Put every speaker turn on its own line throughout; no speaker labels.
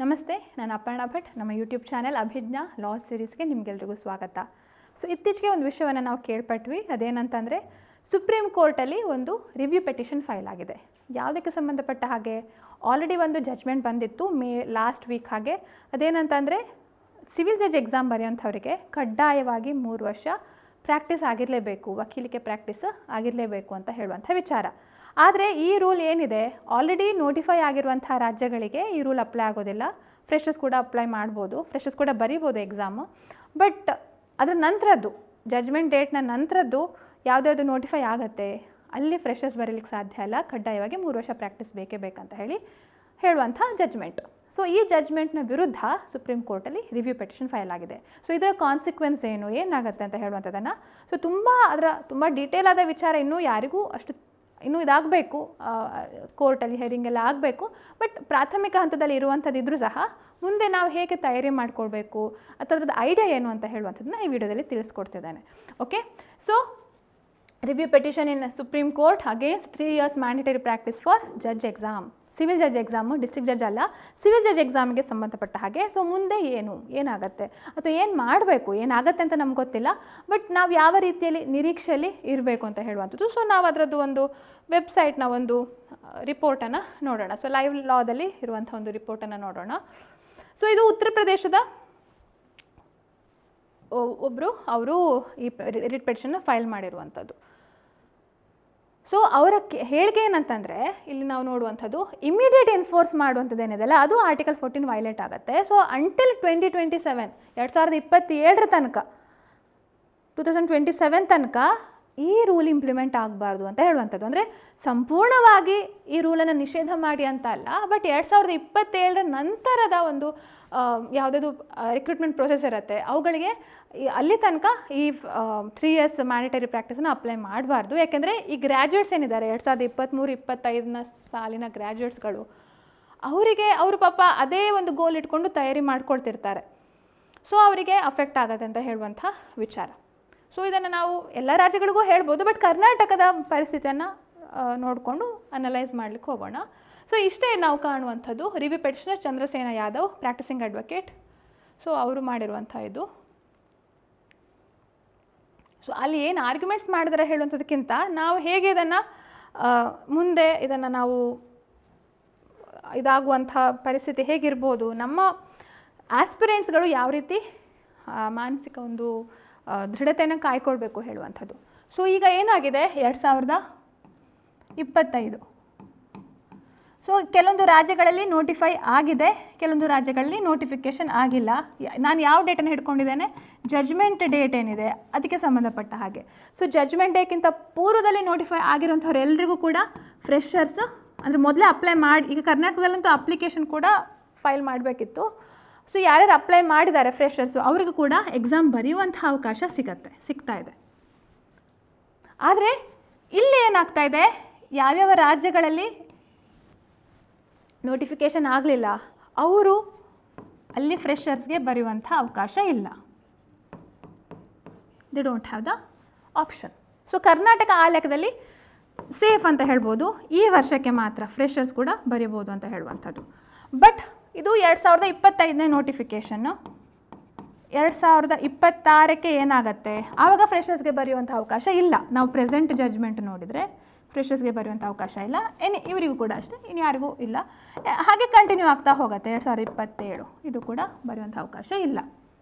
ನಮಸ್ತೆ, ನಾನು ಅಪರ್ಣಾ ಭಟ್. ನಮ್ಮ ಯೂಟ್ಯೂಬ್ ಚಾನೆಲ್ ಅಭಿಜ್ಞಾ ಲಾ ಸೀರೀಸ್ಗೆ ನಿಮಗೆಲ್ರಿಗೂ ಸ್ವಾಗತ. ಸೊ ಇತ್ತೀಚೆಗೆ ಒಂದು ವಿಷಯವನ್ನು ನಾವು ಕೇಳ್ಪಟ್ವಿ. ಅದೇನಂತಂದರೆ ಸುಪ್ರೀಂ ಕೋರ್ಟಲ್ಲಿ ಒಂದು ರಿವ್ಯೂ ಪೆಟಿಷನ್ ಫೈಲ್ ಆಗಿದೆ. ಯಾವುದಕ್ಕೆ ಸಂಬಂಧಪಟ್ಟ ಹಾಗೆ ಆಲ್ರೆಡಿ ಒಂದು ಜಜ್ಮೆಂಟ್ ಬಂದಿತ್ತು ಲಾಸ್ಟ್ ವೀಕ್. ಹಾಗೆ ಅದೇನಂತಂದರೆ ಸಿವಿಲ್ ಜಡ್ಜ್ ಎಕ್ಸಾಮ್ ಬರೆಯೋಂಥವರಿಗೆ ಕಡ್ಡಾಯವಾಗಿ 3 ವರ್ಷ ಪ್ರಾಕ್ಟೀಸ್ ಆಗಿರಲೇಬೇಕು, ವಕೀಲಿಕೆ ಪ್ರಾಕ್ಟೀಸ್ ಆಗಿರಲೇಬೇಕು ಅಂತ ಹೇಳುವಂಥ ವಿಚಾರ. ಆದರೆ ಈ ರೂಲ್ ಏನಿದೆ, ಆಲ್ರೆಡಿ ನೋಟಿಫೈ ಆಗಿರುವಂಥ ರಾಜ್ಯಗಳಿಗೆ ಈ ರೂಲ್ ಅಪ್ಲೈ ಆಗೋದಿಲ್ಲ. ಫ್ರೆಷರ್ಸ್ ಕೂಡ ಅಪ್ಲೈ ಮಾಡ್ಬೋದು, ಫ್ರೆಷರ್ಸ್ ಕೂಡ ಬರೀಬೋದು ಎಕ್ಸಾಮು. ಬಟ್ ಅದರ ನಂತರದ್ದು ಜಜ್ಮೆಂಟ್ ಡೇಟ್ನ ನಂತರದ್ದು ಯಾವುದ್ಯಾವುದು ನೋಟಿಫೈ ಆಗುತ್ತೆ, ಅಲ್ಲಿ ಫ್ರೆಷರ್ಸ್ ಬರೀಲಿಕ್ಕೆ ಸಾಧ್ಯ ಇಲ್ಲ. ಕಡ್ಡಾಯವಾಗಿ 3 ವರ್ಷ ಪ್ರಾಕ್ಟೀಸ್ ಬೇಕೇ ಬೇಕಂತ ಹೇಳುವಂಥ ಜಜ್ಮೆಂಟ್. ಸೊ ಈ ಜಜ್ಮೆಂಟ್ನ ವಿರುದ್ಧ ಸುಪ್ರೀಂ ಕೋರ್ಟಲ್ಲಿ ರಿವ್ಯೂ ಪೆಟಿಷನ್ ಫೈಲ್ ಆಗಿದೆ. ಸೊ ಇದರ ಕಾನ್ಸಿಕ್ವೆನ್ಸ್ ಏನಾಗುತ್ತೆ ಅಂತ ಹೇಳುವಂಥದ್ದನ್ನು, ಸೊ ತುಂಬ ಡೀಟೇಲ್ ಆದ ವಿಚಾರ ಇನ್ನೂ ಯಾರಿಗೂ ಇನ್ನೂ ಇದಾಗಬೇಕು, ಕೋರ್ಟಲ್ಲಿ ಹಿಯರಿಂಗ್ ಎಲ್ಲ ಆಗಬೇಕು. ಬಟ್ ಪ್ರಾಥಮಿಕ ಹಂತದಲ್ಲಿ ಇರುವಂಥದ್ದು ಇದ್ರೂ ಸಹ ಮುಂದೆ ನಾವು ಹೇಗೆ ತಯಾರಿ ಮಾಡ್ಕೊಳ್ಬೇಕು ಅದರದ್ದು ಐಡಿಯಾ ಏನು ಅಂತ ಹೇಳುವಂಥದ್ದನ್ನ ಈ ವಿಡಿಯೋದಲ್ಲಿ ತಿಳಿಸ್ಕೊಡ್ತಿದ್ದೇನೆ. Okay, so review petition in Supreme Court against 3 years mandatory practice for judge exam. Civil judge exam, district judge ಅಲ್ಲ, ಸಿವಿಲ್ ಜಡ್ಜ್ ಎಕ್ಸಾಮ್ಗೆ ಸಂಬಂಧಪಟ್ಟ ಹಾಗೆ. ಸೊ ಮುಂದೆ ಏನಾಗುತ್ತೆ ಅಥವಾ ಏನು ಮಾಡಬೇಕು, ಏನಾಗುತ್ತೆ ಅಂತ ನಮ್ಗೆ ಗೊತ್ತಿಲ್ಲ. ಬಟ್ ನಾವು ಯಾವ ರೀತಿಯಲ್ಲಿ ನಿರೀಕ್ಷೆಯಲ್ಲಿ ಇರಬೇಕು ಅಂತ ಹೇಳುವಂಥದ್ದು. ಸೊ ನಾವು ಅದರದ್ದು ಒಂದು ವೆಬ್ಸೈಟ್ನ ಒಂದು ರಿಪೋರ್ಟನ್ನು ನೋಡೋಣ. ಸೊ ಲೈವ್ ಲಾದಲ್ಲಿ ಇರುವಂಥ ಒಂದು ರಿಪೋರ್ಟನ್ನು ನೋಡೋಣ. ಸೊ ಇದು ಉತ್ತರ ಪ್ರದೇಶದ ಅವರು ಈ ರಿಟ್ ಪೆಟಿಷನ್ನ ಫೈಲ್ ಮಾಡಿರುವಂಥದ್ದು. ಸೊ ಅವರ ಹೇಳಿಕೆ ಏನಂತಂದರೆ, ಇಲ್ಲಿ ನಾವು ನೋಡುವಂಥದ್ದು ಇಮಿಡಿಯೇಟ್ ಎನ್ಫೋರ್ಸ್ ಮಾಡುವಂಥದ್ದು ಏನಿದೆಯಲ್ಲ, ಅದು ಆರ್ಟಿಕಲ್ 14 ವೈಲೇಟ್ ಆಗುತ್ತೆ. ಸೊ ಅಂಟಿಲ್ 2027 2027 ತನಕ 2027 ತನಕ ಈ ರೂಲ್ ಇಂಪ್ಲಿಮೆಂಟ್ ಆಗಬಾರ್ದು ಅಂತ ಹೇಳುವಂಥದ್ದು. ಅಂದರೆ ಸಂಪೂರ್ಣವಾಗಿ ಈ ರೂಲನ್ನು ನಿಷೇಧ ಮಾಡಿ ಅಂತ ಅಲ್ಲ, ಬಟ್ 2027 ನಂತರದ ಒಂದು ಯಾವುದಾದ್ರು ರಿಕ್ರೂಟ್ಮೆಂಟ್ ಪ್ರೊಸೆಸ್ ಇರುತ್ತೆ, ಅವುಗಳಿಗೆ ಅಲ್ಲಿ ತನಕ ಈ 3 years ಮ್ಯಾಂಡೇಟರಿ ಪ್ರಾಕ್ಟೀಸನ್ನು ಅಪ್ಲೈ ಮಾಡಬಾರ್ದು. ಯಾಕೆಂದರೆ ಈ ಗ್ರ್ಯಾಜುಯೇಟ್ಸ್ ಏನಿದ್ದಾರೆ 2023-25 ಸಾಲಿನ ಗ್ರ್ಯಾಜುಯೇಟ್ಸ್ಗಳು, ಅವರು ಪಾಪ ಅದೇ ಒಂದು ಗೋಲ್ ಇಟ್ಕೊಂಡು ತಯಾರಿ ಮಾಡ್ಕೊಳ್ತಿರ್ತಾರೆ. ಸೊ ಅವರಿಗೆ ಅಫೆಕ್ಟ್ ಆಗುತ್ತೆ ಅಂತ ಹೇಳುವಂಥ ವಿಚಾರ. ಸೊ ಇದನ್ನು ನಾವು ಎಲ್ಲ ರಾಜ್ಯಗಳಿಗೂ ಹೇಳ್ಬೋದು, ಬಟ್ ಕರ್ನಾಟಕದ ಪರಿಸ್ಥಿತಿಯನ್ನು ನೋಡಿಕೊಂಡು ಅನಲೈಸ್ ಮಾಡಲಿಕ್ಕೆ ಹೋಗೋಣ. ಸೊ ಇಷ್ಟೇ ನಾವು ಕಾಣುವಂಥದ್ದು. Review petitioner Chandrasena Yadav, practising advocate. So ಅವರು ಮಾಡಿರುವಂಥ ಇದು. ಸೊ ಅಲ್ಲಿ ಏನು ಆರ್ಗ್ಯುಮೆಂಟ್ಸ್ ಮಾಡಿದರೆ ಹೇಳುವಂಥದ್ದಕ್ಕಿಂತ ನಾವು ಹೇಗೆ ಮುಂದೆ ಇದನ್ನು ನಾವು ಇದಾಗುವಂಥ ಪರಿಸ್ಥಿತಿ ಹೇಗಿರ್ಬೋದು, ನಮ್ಮ ಆಸ್ಪಿರೆಂಟ್ಸ್ಗಳು ಯಾವ ರೀತಿ ಮಾನಸಿಕ ಒಂದು ದೃಢತೆಯನ್ನು ಕಾಯ್ಕೊಳ್ಬೇಕು ಹೇಳುವಂಥದ್ದು. ಸೊ ಈಗ ಏನಾಗಿದೆ 2025. ಸೊ ಕೆಲವೊಂದು ರಾಜ್ಯಗಳಲ್ಲಿ ನೋಟಿಫೈ ಆಗಿದೆ, ಕೆಲವೊಂದು ರಾಜ್ಯಗಳಲ್ಲಿ ನೋಟಿಫಿಕೇಷನ್ ಆಗಿಲ್ಲ. ನಾನು ಯಾವ ಡೇಟನ್ನು ಹಿಡ್ಕೊಂಡಿದ್ದೇನೆ, ಜಜ್ಮೆಂಟ್ ಡೇಟ್ ಏನಿದೆ ಅದಕ್ಕೆ ಸಂಬಂಧಪಟ್ಟ ಹಾಗೆ. ಸೊ ಜಜ್ಮೆಂಟ್ ಡೇಕ್ಕಿಂತ ಪೂರ್ವದಲ್ಲಿ ನೋಟಿಫೈ ಆಗಿರೋಂಥವ್ರೆಲ್ಲರಿಗೂ ಕೂಡ ಫ್ರೆಷರ್ಸ್ ಅಂದರೆ ಮೊದಲೇ ಅಪ್ಲೈ ಮಾಡಿ, ಈಗ ಕರ್ನಾಟಕದಲ್ಲಂತೂ ಅಪ್ಲಿಕೇಶನ್ ಕೂಡ ಫೈಲ್ ಮಾಡಬೇಕಿತ್ತು. ಸೊ ಯಾರ್ಯಾರು ಅಪ್ಲೈ ಮಾಡಿದ್ದಾರೆ ಫ್ರೆಷರ್ಸು, ಅವ್ರಿಗೂ ಕೂಡ ಎಕ್ಸಾಮ್ ಬರೆಯುವಂಥ ಅವಕಾಶ ಸಿಗ್ತಾ ಇದೆ. ಆದರೆ ಇಲ್ಲಿ ಏನಾಗ್ತಾ ಇದೆ, ಯಾವ್ಯಾವ ರಾಜ್ಯಗಳಲ್ಲಿ ನೋಟಿಫಿಕೇಷನ್ ಆಗಲಿಲ್ಲ ಅವರು ಅಲ್ಲಿ ಫ್ರೆಷರ್ಸ್ಗೆ ಬರೆಯುವಂಥ ಅವಕಾಶ ಇಲ್ಲ. They don't have the option. So Karnataka ಆ ಲೆಕ್ಕದಲ್ಲಿ ಸೇಫ್ ಅಂತ ಹೇಳ್ಬೋದು. ಈ ವರ್ಷಕ್ಕೆ ಮಾತ್ರ ಫ್ರೆಷರ್ಸ್ ಕೂಡ ಬರೀಬೋದು ಅಂತ ಹೇಳುವಂಥದ್ದು. ಬಟ್ ಇದು 2025ನೇ ನೋಟಿಫಿಕೇಷನ್ನು. 2026ಕ್ಕೆ ಏನಾಗುತ್ತೆ, ಆವಾಗ ಫ್ರೆಷರ್ಸ್ಗೆ ಬರೆಯುವಂಥ ಅವಕಾಶ ಇಲ್ಲ. ನಾವು ಪ್ರೆಸೆಂಟ್ ಜಜ್ಮೆಂಟ್ ನೋಡಿದರೆ ಫ್ರೆಷರ್ಸ್ಗೆ ಬರೆಯುವಂಥ ಅವಕಾಶ ಇಲ್ಲ. ಇವರಿಗೂ ಕೂಡ ಅಷ್ಟೇ, ಇನ್ಯಾರಿಗೂ ಇಲ್ಲ. ಹಾಗೆ ಕಂಟಿನ್ಯೂ ಆಗ್ತಾ ಹೋಗುತ್ತೆ. 2027 ಇದು ಕೂಡ ಬರೆಯುವಂಥ ಅವಕಾಶ ಇಲ್ಲ.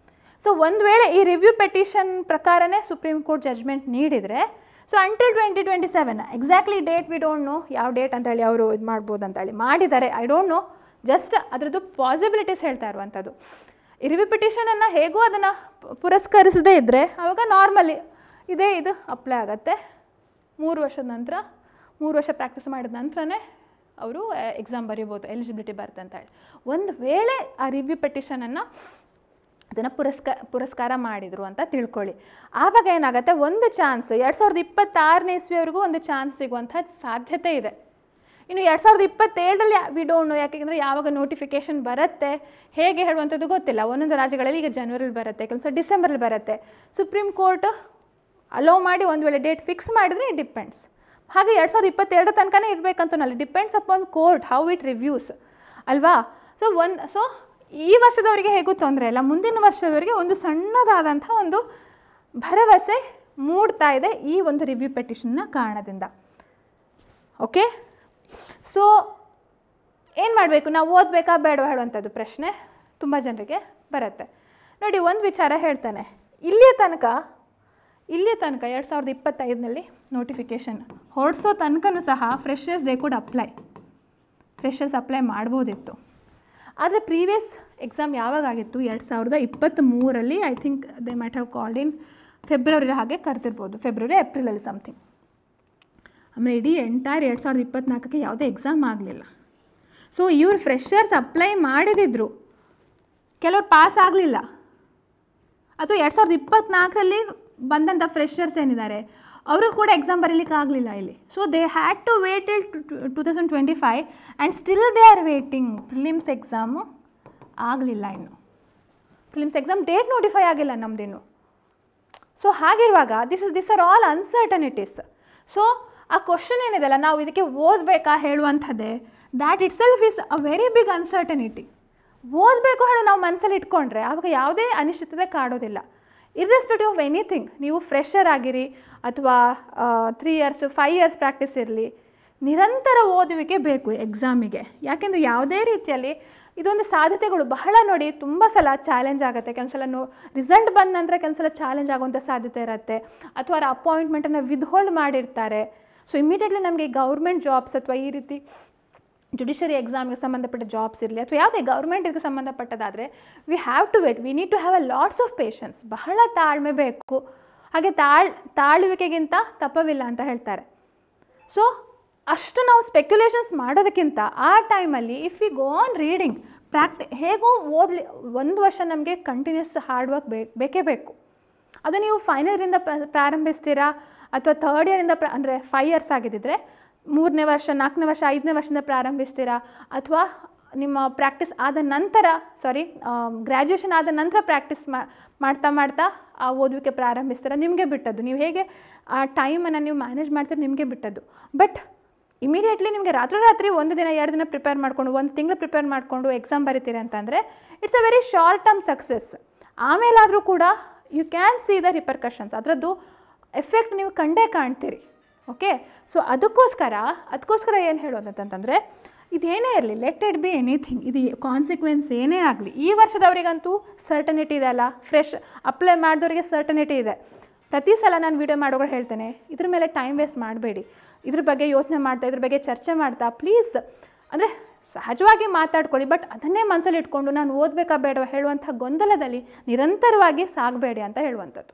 ಸೊ ಒಂದು ವೇಳೆ ಈ ರಿವ್ಯೂ ಪೆಟಿಷನ್ ಪ್ರಕಾರನೇ ಸುಪ್ರೀಂ ಕೋರ್ಟ್ ಜಜ್ಮೆಂಟ್ ನೀಡಿದರೆ, so until 2027 exactly date we don't know, ಯಾವ ಡೇಟ್ ಅಂತೇಳಿ ಅವರು ಇದು ಮಾಡ್ಬೋದು ಅಂತೇಳಿ ಮಾಡಿದ್ದಾರೆ. ಐ ಡೋಂಟ್ ನೋ, ಜಸ್ಟ್ ಅದರದ್ದು ಪಾಸಿಬಿಲಿಟೀಸ್ ಹೇಳ್ತಾ ಇರುವಂಥದ್ದು. ಈ ರಿವ್ಯೂ ಪಿಟಿಷನನ್ನು ಹೇಗೂ ಅದನ್ನು ಪುರಸ್ಕರಿಸದೇ ಇದ್ದರೆ ಆವಾಗ ನಾರ್ಮಲಿ ಇದು ಅಪ್ಲೈ ಆಗುತ್ತೆ. 3 ವರ್ಷದ ನಂತರ, 3 ವರ್ಷ ಪ್ರಾಕ್ಟೀಸ್ ಮಾಡಿದ ನಂತರನೇ ಅವರು ಎಕ್ಸಾಮ್ ಬರೀಬೋದು, ಎಲಿಜಿಬಿಲಿಟಿ ಬರುತ್ತೆ ಅಂತೇಳಿ. ಒಂದು ವೇಳೆ ಆ ರಿವ್ಯೂ ಪೆಟಿಷನನ್ನು ಅದನ್ನು ಪುರಸ್ಕಾರ ಮಾಡಿದರು ಅಂತ ತಿಳ್ಕೊಳ್ಳಿ, ಆವಾಗ ಏನಾಗುತ್ತೆ, ಒಂದು ಚಾನ್ಸ್ 2026ನೇ ಇಸ್ವಿಯವರೆಗೂ ಒಂದು ಚಾನ್ಸ್ ಸಿಗುವಂಥ ಸಾಧ್ಯತೆ ಇದೆ. ಇನ್ನು 2027ರಲ್ಲಿ ವಿ ಡೋಂಟ್ ನೋ, ಯಾಕೆಂದರೆ ಯಾವಾಗ ನೋಟಿಫಿಕೇಷನ್ ಬರುತ್ತೆ ಹೇಗೆ ಹೇಳುವಂಥದ್ದು ಗೊತ್ತಿಲ್ಲ. ಒಂದೊಂದು ರಾಜ್ಯಗಳಲ್ಲಿ ಈಗ ಜನವರಿಲಿ ಬರುತ್ತೆ, ಕೆಲಸ ಡಿಸೆಂಬರಲ್ಲಿ ಬರುತ್ತೆ. ಸುಪ್ರೀಂ ಕೋರ್ಟ್ ಅಲೋ ಮಾಡಿ ಒಂದು ವೇಳೆ ಡೇಟ್ ಫಿಕ್ಸ್ ಮಾಡಿದರೆ ಇಟ್ ಡಿಪೆಂಡ್ಸ್. ಹಾಗೆ 2022 ತನಕನೇ ಇರಬೇಕಂತನಲ್ಲ, depends upon court how it reviews ಅಲ್ವಾ. ಸೊ ಈ ವರ್ಷದವರಿಗೆ ಹೇಗೂ ತೊಂದರೆ ಇಲ್ಲ, ಮುಂದಿನ ವರ್ಷದವರಿಗೆ ಒಂದು ಸಣ್ಣದಾದಂಥ ಒಂದು ಭರವಸೆ ಮೂಡ್ತಾ ಇದೆ ಈ ಒಂದು ರಿವ್ಯೂ ಪೆಟಿಷನ್ನ ಕಾರಣದಿಂದ. ಓಕೆ, ಸೊ ಏನು ಮಾಡಬೇಕು, ನಾವು ಓದಬೇಕಾ ಬೇಡವಾ ಹೇಳುವಂಥದ್ದು ಪ್ರಶ್ನೆ ತುಂಬ ಜನರಿಗೆ ಬರುತ್ತೆ. ನೋಡಿ, ಒಂದು ವಿಚಾರ ಹೇಳ್ತಾನೆ, ಇಲ್ಲಿಯ ತನಕ 2025ನಲ್ಲಿ ನೋಟಿಫಿಕೇಷನ್ ಹೊರಡಿಸೋ ತನಕನೂ ಸಹ ಫ್ರೆಷರ್ಸ್ ಅಪ್ಲೈ ಮಾಡ್ಬೋದಿತ್ತು. ಆದರೆ ಪ್ರೀವಿಯಸ್ ಎಕ್ಸಾಮ್ ಯಾವಾಗಾಗಿತ್ತು, 2023ರಲ್ಲಿ I think they might have called in February ಹಾಗೆ ಕರೆದಿರ್ಬೋದು, ಫೆಬ್ರವರಿ ಏಪ್ರಿಲಲ್ಲಿ ಸಮಥಿಂಗ್. ಆಮೇಲೆ ಇಡೀ ಎಂಟೈರ್ 2024ಕ್ಕೆ ಯಾವುದೇ ಎಕ್ಸಾಮ್ ಆಗಲಿಲ್ಲ. ಸೊ ಇವ್ರು ಫ್ರೆಷರ್ಸ್ ಅಪ್ಲೈ ಮಾಡಿದಿದ್ರು, ಕೆಲವ್ರು ಪಾಸ್ ಆಗಲಿಲ್ಲ, ಅಥವಾ 2024ರಲ್ಲಿ ಬಂದಂಥ ಫ್ರೆಷರ್ಸ್ ಏನಿದ್ದಾರೆ ಅವರು ಕೂಡ ಎಕ್ಸಾಮ್ ಬರೀಲಿಕ್ಕೆ ಆಗಲಿಲ್ಲ ಇಲ್ಲಿ. So they had to wait till 2025 and still they are waiting. Prelims exam ಆಗಲಿಲ್ಲ, ಇನ್ನು ಪ್ರಿಲಿಮ್ಸ್ ಎಕ್ಸಾಮ್ ಡೇಟ್ ನೋಟಿಫೈ ಆಗಿಲ್ಲ ನಮ್ಮದೇನು. ಸೊ ಹಾಗಿರುವಾಗ this are all uncertainties. So ಆ ಕ್ವಶನ್ ಏನಿದೆಲ್ಲ, ನಾವು ಇದಕ್ಕೆ ಓದಬೇಕಾ ಹೇಳುವಂಥದ್ದೇ, that itself is a very big uncertainty. ಓದಬೇಕು ಹೇಳೋ ನಾವು ಮನಸ್ಸಲ್ಲಿ ಇಟ್ಕೊಂಡ್ರೆ ಆವಾಗ ಯಾವುದೇ ಅನಿಶ್ಚಿತತೆ ಕಾಡೋದಿಲ್ಲ. ಇರ್ರೆಸ್ಪೆಕ್ಟಿವ್ ಆಫ್ ಎನಿಥಿಂಗ್, ನೀವು ಫ್ರೆಷರ್ ಆಗಿರಿ ಅಥವಾ 3 ಇಯರ್ಸ್ 5 ಇಯರ್ಸ್ ಪ್ರಾಕ್ಟೀಸ್ ಇರಲಿ, ನಿರಂತರ ಓದುವಿಕೆ ಬೇಕು ಎಕ್ಸಾಮಿಗೆ. ಯಾಕೆಂದರೆ ಯಾವುದೇ ರೀತಿಯಲ್ಲಿ ಇದೊಂದು ಸಾಧ್ಯತೆಗಳು ಬಹಳ ನೋಡಿ ತುಂಬ ಸಲ ಚಾಲೆಂಜ್ ಆಗುತ್ತೆ. ಕೆಲವು ಸಲ ರಿಸಲ್ಟ್ ಬಂದ ನಂತರ ಕೆಲವು ಸಲ ಚಾಲೆಂಜ್ ಆಗುವಂಥ ಸಾಧ್ಯತೆ ಇರುತ್ತೆ, ಅಥವಾ ಅವರ ಅಪಾಯಿಂಟ್ಮೆಂಟನ್ನು ವಿದ್ಹೋಲ್ಡ್ ಮಾಡಿರ್ತಾರೆ. ಸೊ ಇಮಿಡಿಯೇಟ್ಲಿ ನಮಗೆ ಗೌರ್ಮೆಂಟ್ ಜಾಬ್ಸ್ ಅಥವಾ ಈ ರೀತಿ ಜುಡಿಷರಿ ಎಕ್ಸಾಮ್ಗೆ ಸಂಬಂಧಪಟ್ಟ ಜಾಬ್ಸ್ ಇರಲಿ ಅಥವಾ ಯಾವುದೇ ಗೌರ್ಮೆಂಟಿಗೆ ಸಂಬಂಧಪಟ್ಟದಾದರೆ we have to wait, we need to have a lots of patience. ಬಹಳ ತಾಳ್ಮೆ ಬೇಕು. ಹಾಗೆ ತಾಳುವಿಕೆಗಿಂತ ತಪ್ಪವಿಲ್ಲ ಅಂತ ಹೇಳ್ತಾರೆ. ಸೊ ಅಷ್ಟು ನಾವು ಸ್ಪೆಕ್ಯುಲೇಷನ್ಸ್ ಮಾಡೋದಕ್ಕಿಂತ ಆ ಟೈಮಲ್ಲಿ if we go on reading ಹೇಗೂ ಓದಲಿ, 1 ವರ್ಷ ನಮಗೆ ಕಂಟಿನ್ಯೂಸ್ ಹಾರ್ಡ್ ವರ್ಕ್ ಬೇಕೇ ಬೇಕು. ಅದು ನೀವು ಫೈನಲ್ ಇಯರಿಂದ ಪ್ರಾರಂಭಿಸ್ತೀರಾ ಅಥವಾ 3rd ಇಯರಿಂದ ಅಂದರೆ 5 ಇಯರ್ಸ್ ಆಗಿದ್ದಿದ್ರೆ 3ನೇ ವರ್ಷ 4ನೇ ವರ್ಷ 5ನೇ ವರ್ಷದಿಂದ ಪ್ರಾರಂಭಿಸ್ತೀರಾ, ಅಥವಾ ನಿಮ್ಮ ಪ್ರಾಕ್ಟೀಸ್ ಆದ ನಂತರ ಗ್ರ್ಯಾಜುಯೇಷನ್ ಆದ ನಂತರ ಪ್ರಾಕ್ಟೀಸ್ ಮಾಡ್ತಾ ಆ ಓದುವಿಕೆ ಪ್ರಾರಂಭಿಸ್ತೀರಾ, ನಿಮಗೆ ಬಿಟ್ಟದ್ದು. ನೀವು ಹೇಗೆ ಆ ಟೈಮನ್ನು ನೀವು ಮ್ಯಾನೇಜ್ ಮಾಡ್ತೀರಿ ನಿಮಗೆ ಬಿಟ್ಟದ್ದು. ಬಟ್ ಇಮಿಡಿಯೇಟ್ಲಿ ನಿಮಗೆ ರಾತ್ರಿ 1 ದಿನ 2 ದಿನ ಪ್ರಿಪೇರ್ ಮಾಡಿಕೊಂಡು 1 ತಿಂಗಳು ಪ್ರಿಪೇರ್ ಮಾಡಿಕೊಂಡು ಎಕ್ಸಾಮ್ ಬರೀತೀರಿ ಅಂತಂದರೆ it's a very short term success. ಆಮೇಲಾದರೂ ಕೂಡ you can see the repercussions, ಅದರದ್ದು ಎಫೆಕ್ಟ್ ನೀವು ಕಂಡೇ ಕಾಣ್ತೀರಿ. ಓಕೆ, ಸೊ ಅದಕ್ಕೋಸ್ಕರ ಏನು ಹೇಳೋದು ಅಂತಂತಂದರೆ, ಇದೇನೇ ಇರಲಿ, ಲೆಟ್ ಇಟ್ ಬಿ ಎನಿಥಿಂಗ್, ಇದು ಕಾನ್ಸಿಕ್ವೆನ್ಸ್ ಏನೇ ಆಗಲಿ, ಈ ವರ್ಷದವರಿಗಂತೂ ಸರ್ಟನಿಟಿ ಇದೆ ಅಲ್ಲ, ಫ್ರೆಶ್ ಅಪ್ಲೈ ಮಾಡಿದವರಿಗೆ ಸರ್ಟನಿಟಿ ಇದೆ. ಪ್ರತಿ ಸಲ ನಾನು ವೀಡಿಯೋ ಮಾಡೋಗಳು ಹೇಳ್ತೇನೆ, ಇದ್ರ ಮೇಲೆ ಟೈಮ್ ವೇಸ್ಟ್ ಮಾಡಬೇಡಿ, ಇದ್ರ ಬಗ್ಗೆ ಯೋಚನೆ ಮಾಡ್ತಾ, ಇದ್ರ ಬಗ್ಗೆ ಚರ್ಚೆ ಮಾಡ್ತಾ, ಪ್ಲೀಸ್ ಅಂದರೆ ಸಹಜವಾಗಿ ಮಾತಾಡ್ಕೊಳ್ಳಿ. ಬಟ್ ಅದನ್ನೇ ಮನಸ್ಸಲ್ಲಿ ಇಟ್ಕೊಂಡು ನಾನು ಓದಬೇಕಾ ಬೇಡವಾ ಹೇಳುವಂಥ ಗೊಂದಲದಲ್ಲಿ ನಿರಂತರವಾಗಿ ಸಾಗಬೇಡಿ ಅಂತ ಹೇಳುವಂಥದ್ದು.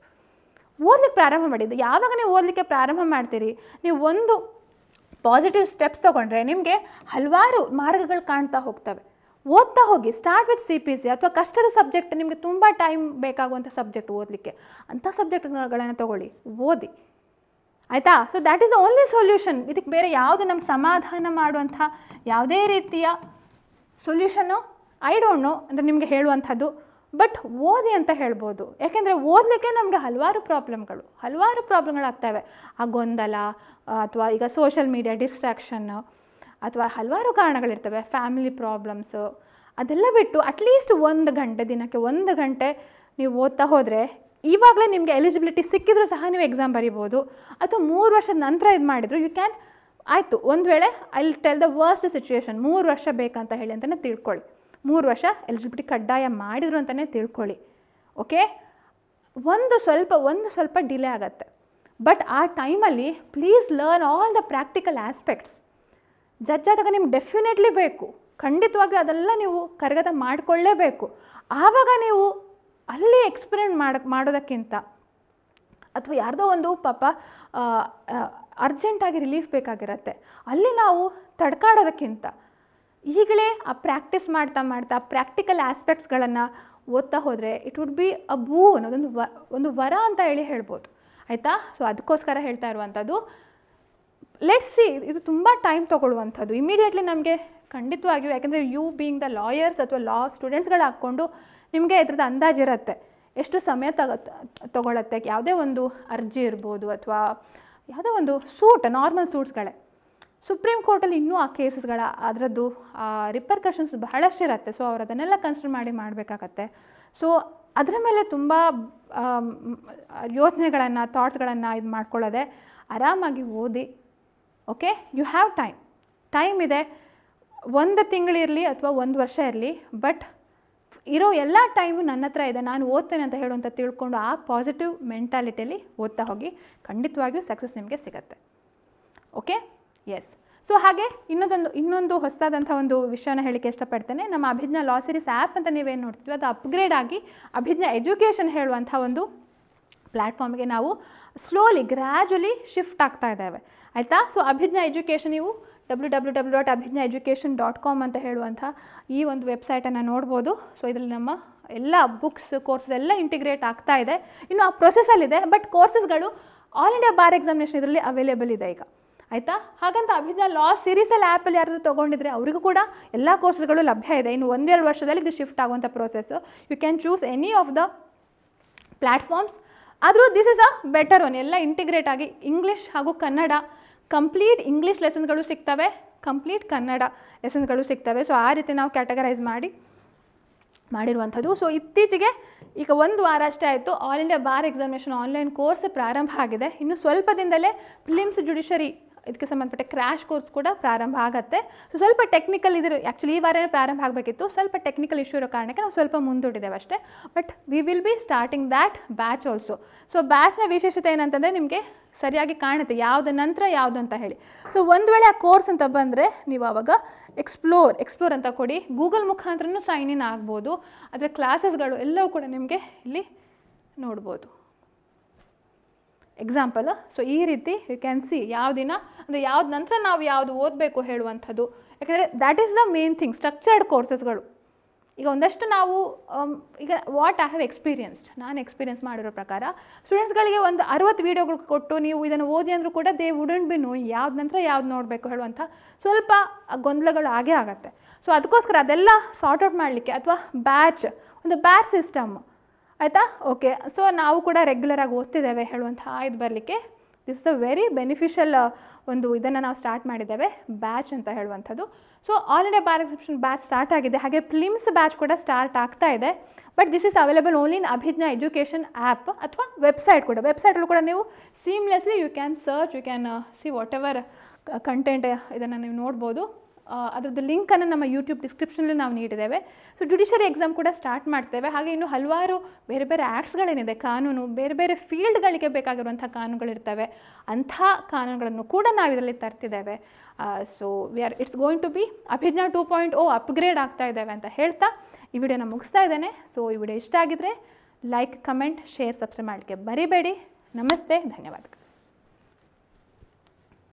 ಓದಲಿಕ್ಕೆ ಪ್ರಾರಂಭ ಮಾಡಿದ್ದು, ಯಾವಾಗ ನೀವು ಓದಲಿಕ್ಕೆ ಪ್ರಾರಂಭ ಮಾಡ್ತೀರಿ, ನೀವು ಒಂದು ಪಾಸಿಟಿವ್ ಸ್ಟೆಪ್ಸ್ ತೊಗೊಂಡ್ರೆ ನಿಮಗೆ ಹಲವಾರು ಮಾರ್ಗಗಳು ಕಾಣ್ತಾ ಹೋಗ್ತವೆ. ಓದ್ತಾ ಹೋಗಿ, ಸ್ಟಾರ್ಟ್ ವಿತ್ CPC ಅಥವಾ ಕಷ್ಟದ ಸಬ್ಜೆಕ್ಟ್, ನಿಮಗೆ ತುಂಬ ಟೈಮ್ ಬೇಕಾಗುವಂಥ ಸಬ್ಜೆಕ್ಟ್ ಓದಲಿಕ್ಕೆ, ಅಂಥ ಸಬ್ಜೆಕ್ಟ್ಗಳನ್ನು ತೊಗೊಳ್ಳಿ, ಓದಿ, ಆಯಿತಾ. So that is the only solution. ಇದಕ್ಕೆ ಬೇರೆ ಯಾವುದು ನಮ್ಗೆ ಸಮಾಧಾನ ಮಾಡುವಂಥ ಯಾವುದೇ ರೀತಿಯ ಸೊಲ್ಯೂಷನ್ನು ಐ ಡೋಂಟ್ ನೋ ಅಂದರೆ ನಿಮಗೆ ಹೇಳುವಂಥದ್ದು. ಬಟ್ ಓದಿ ಅಂತ ಹೇಳ್ಬೋದು. ಯಾಕೆಂದರೆ ಓದಲಿಕ್ಕೆ ನಮಗೆ ಹಲವಾರು ಪ್ರಾಬ್ಲಮ್ಗಳಾಗ್ತವೆ. ಆ ಗೊಂದಲ ಅಥವಾ ಈಗ ಸೋಷಲ್ ಮೀಡಿಯಾ ಡಿಸ್ಟ್ರಾಕ್ಷನ್ನು ಅಥವಾ ಹಲವಾರು ಕಾರಣಗಳಿರ್ತವೆ, ಫ್ಯಾಮಿಲಿ ಪ್ರಾಬ್ಲಮ್ಸು, ಅದೆಲ್ಲ ಬಿಟ್ಟು ಅಟ್ಲೀಸ್ಟ್ 1 ಗಂಟೆ, ದಿನಕ್ಕೆ 1 ಗಂಟೆ ನೀವು ಓದ್ತಾ ಹೋದರೆ ಇವಾಗಲೇ ನಿಮಗೆ ಎಲಿಜಿಬಿಲಿಟಿ ಸಿಕ್ಕಿದ್ರೂ ಸಹ ನೀವು ಎಕ್ಸಾಮ್ ಬರಿಬೋದು. ಅಥವಾ 3 ವರ್ಷದ ನಂತರ ಇದು ಮಾಡಿದ್ರು ಯು ಕ್ಯಾನ್, ಆಯಿತು, ಒಂದು ವೇಳೆ I tell the worst situation, 3 ವರ್ಷ ಬೇಕಂತ ಹೇಳಿ ಅಂತಲೇ ತಿಳ್ಕೊಳ್ಳಿ, 3 ವರ್ಷ ಎಲಿಜಿಬಿಲಿಟಿ ಕಡ್ಡಾಯ ಮಾಡಿದ್ರು ಅಂತಲೇ ತಿಳ್ಕೊಳ್ಳಿ. ಓಕೆ, ಒಂದು ಸ್ವಲ್ಪ ಡಿಲೇ ಆಗುತ್ತೆ. ಬಟ್ ಆ ಟೈಮಲ್ಲಿ please learn all the practical aspects. Judge ಆದಾಗ ನಿಮ್ಗೆ ಡೆಫಿನೆಟ್ಲಿ ಬೇಕು, ಖಂಡಿತವಾಗಿ ಅದೆಲ್ಲ ನೀವು ಕರಗತ ಮಾಡಿಕೊಳ್ಳೇಬೇಕು. ಆವಾಗ ನೀವು ಅಲ್ಲಿ ಎಕ್ಸ್ಪೆರಿಮೆಂಟ್ ಮಾಡೋದಕ್ಕಿಂತ ಅಥವಾ ಯಾರ್ದೋ ಒಂದು ಪಾಪ ಅರ್ಜೆಂಟಾಗಿ ರಿಲೀಫ್ ಬೇಕಾಗಿರುತ್ತೆ, ಅಲ್ಲಿ ನಾವು ತಡ್ಕಾಡೋದಕ್ಕಿಂತ ಈಗಲೇ ಆ ಪ್ರಾಕ್ಟೀಸ್ ಮಾಡ್ತಾ ಪ್ರಾಕ್ಟಿಕಲ್ ಆಸ್ಪೆಕ್ಟ್ಸ್ಗಳನ್ನು ಓದ್ತಾ ಹೋದರೆ it would be a boon, ಒಂದು ವರ ಅಂತ ಹೇಳ್ಬೋದು, ಆಯಿತಾ. ಸೊ ಅದಕ್ಕೋಸ್ಕರ ಹೇಳ್ತಾ ಇರುವಂಥದ್ದು, ಲೆಟ್ಸ್ ಸಿ, ಇದು ತುಂಬ ಟೈಮ್ ತೊಗೊಳ್ಳುವಂಥದ್ದು. ಇಮಿಡಿಯೇಟ್ಲಿ ನಮಗೆ ಖಂಡಿತವಾಗಿಯೂ, ಯಾಕೆಂದರೆ ಯು ಬೀಯಿಂಗ್ ದ ಲಾಯರ್ಸ್ ಅಥವಾ ಲಾ ಸ್ಟೂಡೆಂಟ್ಸ್ಗಳು ಹಾಕ್ಕೊಂಡು ನಿಮಗೆ ಇದ್ರದ್ದು ಅಂದಾಜಿರುತ್ತೆ ಎಷ್ಟು ಸಮಯ ತೊಗೊಳತ್ತೆ. ಯಾವುದೇ ಒಂದು ಅರ್ಜಿ ಇರ್ಬೋದು ಅಥವಾ ಯಾವುದೋ ಒಂದು ನಾರ್ಮಲ್ ಸೂಟ್ಸ್ಗಳೇ. ಸುಪ್ರೀಂ ಕೋರ್ಟಲ್ಲಿ ಇನ್ನೂ ಆ ಕೇಸಸ್ಗಳ ಅದರದ್ದು ರಿಪರ್ಕಷನ್ಸ್ ಬಹಳಷ್ಟು ಇರುತ್ತೆ. ಸೊ ಅವ್ರು ಅದನ್ನೆಲ್ಲ ಕನ್ಸಿಡರ್ ಮಾಡಿ ಮಾಡಬೇಕಾಗತ್ತೆ. ಸೊ ಅದರ ಮೇಲೆ ತುಂಬ ಯೋಚನೆಗಳನ್ನು ಥಾಟ್ಸ್ಗಳನ್ನು ಇದು ಮಾಡ್ಕೊಳ್ಳೋದೆ, ಆರಾಮಾಗಿ ಓದಿ. ಓಕೆ, ಯು ಹ್ಯಾವ್ ಟೈಮ್ ಇದೆ. 1 ತಿಂಗಳಿರಲಿ ಅಥವಾ 1 ವರ್ಷ ಇರಲಿ, ಬಟ್ ಇರೋ ಎಲ್ಲ ಟೈಮು ನನ್ನ ಹತ್ರ ಇದೆ, ನಾನು ಓದ್ತೇನೆ ಅಂತ ಹೇಳುವಂಥ ತಿಳ್ಕೊಂಡು ಆ ಪಾಸಿಟಿವ್ ಮೆಂಟಾಲಿಟಿಯಲ್ಲಿ ಓದ್ತಾ ಹೋಗಿ, ಖಂಡಿತವಾಗಿಯೂ ಸಕ್ಸಸ್ ನಿಮಗೆ ಸಿಗುತ್ತೆ. Okay, S. ಸೊ ಹಾಗೆ ಇನ್ನೊಂದು ಹೊಸದಾದಂಥ ಒಂದು ವಿಷಯನ ಹೇಳಿಕ್ಕೆ ಇಷ್ಟಪಡ್ತೇನೆ. ನಮ್ಮ ಅಭಿಜ್ಞಾ ಲಾ ಸೀರೀಸ್ ಆ್ಯಪ್ ಅಂತ ನೀವೇನು ನೋಡ್ತೀವಿ, ಅದು ಅಪ್ಗ್ರೇಡ್ ಆಗಿ ಅಭಿಜ್ಞಾ ಎಜುಕೇಷನ್ ಹೇಳುವಂಥ ಒಂದು ಪ್ಲ್ಯಾಟ್ಫಾರ್ಮ್ಗೆ ನಾವು ಸ್ಲೋಲಿ ಗ್ರ್ಯಾಜುಲಿ ಶಿಫ್ಟ್ ಆಗ್ತಾ ಇದ್ದೇವೆ, ಆಯಿತಾ. ಸೊ ಅಭಿಜ್ಞಾ ಎಜುಕೇಷನ್ ನೀವು www.abhijnaeducation.com ಅಂತ ಹೇಳುವಂಥ ಈ ಒಂದು ವೆಬ್ಸೈಟನ್ನು ನೋಡ್ಬೋದು. ಸೊ ಇದರಲ್ಲಿ ನಮ್ಮ ಎಲ್ಲ ಬುಕ್ಸ್ ಕೋರ್ಸಸ್ ಎಲ್ಲ ಇಂಟಿಗ್ರೇಟ್ ಆಗ್ತಾ ಇದೆ. ಇನ್ನು ಆ ಪ್ರೊಸೆಸಲ್ಲಿದೆ, ಬಟ್ ಕೋರ್ಸಸ್ಗಳು ಆಲ್ ಇಂಡಿಯಾ ಬಾರ್ ಎಕ್ಸಾಮಿನೇಷನ್ ಇದರಲ್ಲಿ ಅವೈಲೇಬಲ್ ಇದೆ ಈಗ, ಆಯಿತಾ. ಹಾಗಂತ ಅಭಿಜ್ಞಾ ಲಾ ಸೀರೀಸಲ್ಲಿ ಆ್ಯಪಲ್ಲಿ ಯಾರಾದರೂ ತೊಗೊಂಡಿದ್ರೆ ಅವರಿಗೂ ಕೂಡ ಎಲ್ಲ ಕೋರ್ಸ್ಗಳು ಲಭ್ಯ ಇದೆ. ಇನ್ನು 1-2 ವರ್ಷದಲ್ಲಿ ಇದು ಶಿಫ್ಟ್ ಆಗುವಂಥ process. You can choose any of the platforms. ಆದರೂ this is a better one. ಎಲ್ಲ ಇಂಟಿಗ್ರೇಟ್ ಆಗಿ ಇಂಗ್ಲೀಷ್ ಹಾಗೂ ಕನ್ನಡ ಕಂಪ್ಲೀಟ್ ಇಂಗ್ಲೀಷ್ ಲೆಸನ್ಗಳು ಸಿಗ್ತವೆ, ಕಂಪ್ಲೀಟ್ ಕನ್ನಡ ಲೆಸನ್ಗಳು ಸಿಗ್ತವೆ. ಸೊ ಆ ರೀತಿ ನಾವು ಕ್ಯಾಟಗರೈಸ್ ಮಾಡಿರುವಂಥದ್ದು. ಸೊ ಇತ್ತೀಚೆಗೆ ಈಗ 1 ವಾರ ಅಷ್ಟೇ ಆಯಿತು all India Bar examination online course ಪ್ರಾರಂಭ ಆಗಿದೆ. ಇನ್ನು ಸ್ವಲ್ಪ ದಿನದಲ್ಲೇ ಪ್ರಿಲಿಮ್ಸ್ ಜುಡಿಷರಿ ಇದಕ್ಕೆ ಸಂಬಂಧಪಟ್ಟ ಕ್ರ್ಯಾಶ್ ಕೋರ್ಸ್ ಕೂಡ ಪ್ರಾರಂಭ ಆಗುತ್ತೆ. ಸೊ ಸ್ವಲ್ಪ ಟೆಕ್ನಿಕಲ್ ಇದ್ರು, ಆ್ಯಕ್ಚುಲಿ ಈ ವಾರನೇ ಪ್ರಾರಂಭ ಆಗಬೇಕಿತ್ತು, ಸ್ವಲ್ಪ ಟೆಕ್ನಿಕಲ್ ಇಶ್ಯೂ ಇರೋ ಕಾರಣಕ್ಕೆ ನಾವು ಸ್ವಲ್ಪ ಮುಂದೂಡಿದ್ದೇವೆ ಅಷ್ಟೇ. But we will be starting that batch also. So ಬ್ಯಾಚ್ನ ವಿಶೇಷತೆ ಏನಂತಂದರೆ ನಿಮಗೆ ಸರಿಯಾಗಿ ಕಾಣುತ್ತೆ ಯಾವುದು ನಂತರ ಯಾವುದು ಅಂತ ಹೇಳಿ. ಸೊ ಒಂದು ವೇಳೆ ಆ ಕೋರ್ಸ್ ಅಂತ ಬಂದರೆ ನೀವು ಆವಾಗ ಎಕ್ಸ್ಪ್ಲೋರ್ ಅಂತ ಕೊಡಿ, ಗೂಗಲ್ ಮುಖಾಂತರನೂ ಸೈನ್ ಇನ್ ಆಗ್ಬೋದು. ಅದರ ಕ್ಲಾಸಸ್ಗಳು ಎಲ್ಲವೂ ಕೂಡ ನಿಮಗೆ ಇಲ್ಲಿ ನೋಡ್ಬೋದು. ಎಕ್ಸಾಂಪಲ್, ಸೊ ಈ ರೀತಿ ಯು ಕ್ಯಾನ್ ಸಿ ಯಾವ ದಿನ ಅಂದರೆ ಯಾವ್ದು ನಂತರ ನಾವು ಯಾವುದು ಓದಬೇಕು ಹೇಳುವಂಥದ್ದು. ಯಾಕೆಂದರೆ that is the main thing. Structured ಕೋರ್ಸಸ್ಗಳು ಈಗ ಒಂದಷ್ಟು ನಾವು ಈಗ ವಾಟ್ ಐ ಹ್ಯಾವ್ ಎಕ್ಸ್ಪೀರಿಯನ್ಸ್ಡ್, ನಾನು ಎಕ್ಸ್ಪೀರಿಯನ್ಸ್ ಮಾಡಿರೋ ಪ್ರಕಾರ ಸ್ಟೂಡೆಂಟ್ಸ್ಗಳಿಗೆ ಒಂದು 60 ವೀಡಿಯೋಗಳು ಕೊಟ್ಟು ನೀವು ಇದನ್ನು ಓದಿ ಅಂದರೂ ಕೂಡ ದೇ ವುಡಂಟ್ ಬಿ ನೋ ಯಾವ್ದು ನಂತರ ಯಾವ್ದು ನೋಡಬೇಕು ಹೇಳುವಂಥ ಸ್ವಲ್ಪ ಗೊಂದಲಗಳು ಆಗೇ ಆಗುತ್ತೆ. ಸೊ ಅದಕ್ಕೋಸ್ಕರ ಅದೆಲ್ಲ ಸಾರ್ಟ್ ಔಟ್ ಮಾಡಲಿಕ್ಕೆ ಅಥವಾ ಒಂದು ಬ್ಯಾಚ್ ಸಿಸ್ಟಮ್, ಆಯಿತಾ. ಓಕೆ, ಸೊ ನಾವು ಕೂಡ ರೆಗ್ಯುಲರಾಗಿ ಓದ್ತಿದ್ದೇವೆ ಹೇಳುವಂಥ ಇದು ಬರಲಿಕ್ಕೆ this is a very beneficial ಒಂದು ಇದನ್ನು ನಾವು ಸ್ಟಾರ್ಟ್ ಮಾಡಿದ್ದೇವೆ, ಬ್ಯಾಚ್ ಅಂತ ಹೇಳುವಂಥದ್ದು. So All India Bar Examination batch start ಆಗಿದೆ, ಹಾಗೆ ಪ್ರಿಲಿಮ್ಸ್ ಬ್ಯಾಚ್ ಕೂಡ ಸ್ಟಾರ್ಟ್ ಆಗ್ತಾ ಇದೆ. But this is available only in Abhijna education app ಅಥವಾ ವೆಬ್ಸೈಟ್ ಕೂಡ. ವೆಬ್ಸೈಟಲ್ಲೂ ಕೂಡ ನೀವು seamlessly you can search, you can see whatever content ಇದನ್ನು ನೀವು ನೋಡ್ಬೋದು. ಅದರದ್ದು ಲಿಂಕನ್ನು ನಮ್ಮ ಯೂಟ್ಯೂಬ್ ಡಿಸ್ಕ್ರಿಪ್ಷನಲ್ಲಿ ನಾವು ನೀಡಿದ್ದೇವೆ. ಸೊ ಜುಡಿಷರಿ ಎಕ್ಸಾಮ್ ಕೂಡ ಸ್ಟಾರ್ಟ್ ಮಾಡ್ತೇವೆ. ಹಾಗೆ ಇನ್ನೂ ಹಲವಾರು ಬೇರೆ ಬೇರೆ ಆ್ಯಕ್ಟ್ಸ್ಗಳೇನಿದೆ, ಕಾನೂನು, ಬೇರೆ ಬೇರೆ ಫೀಲ್ಡ್ಗಳಿಗೆ ಬೇಕಾಗಿರುವಂಥ ಕಾನೂನುಗಳಿರ್ತವೆ, ಅಂಥ ಕಾನೂನುಗಳನ್ನು ಕೂಡ ನಾವು ಇದರಲ್ಲಿ ತರ್ತಿದ್ದೇವೆ. So it's going to be Abhijna 2.0 upgrade ಆಗ್ತಾ ಇದ್ದೇವೆ ಅಂತ ಹೇಳ್ತಾ ಈ ವಿಡಿಯೋನ ಮುಗಿಸ್ತಾ ಇದ್ದೇನೆ. ಸೊ ಈ ವಿಡಿಯೋ ಇಷ್ಟ ಆಗಿದ್ರೆ ಲೈಕ್, ಕಮೆಂಟ್, ಶೇರ್, ಸಬ್ಸ್ಕ್ರೈಬ್ ಮಾಡಲಿಕ್ಕೆ ಮರಿಬೇಡಿ. ನಮಸ್ತೆ, ಧನ್ಯವಾದಗಳು.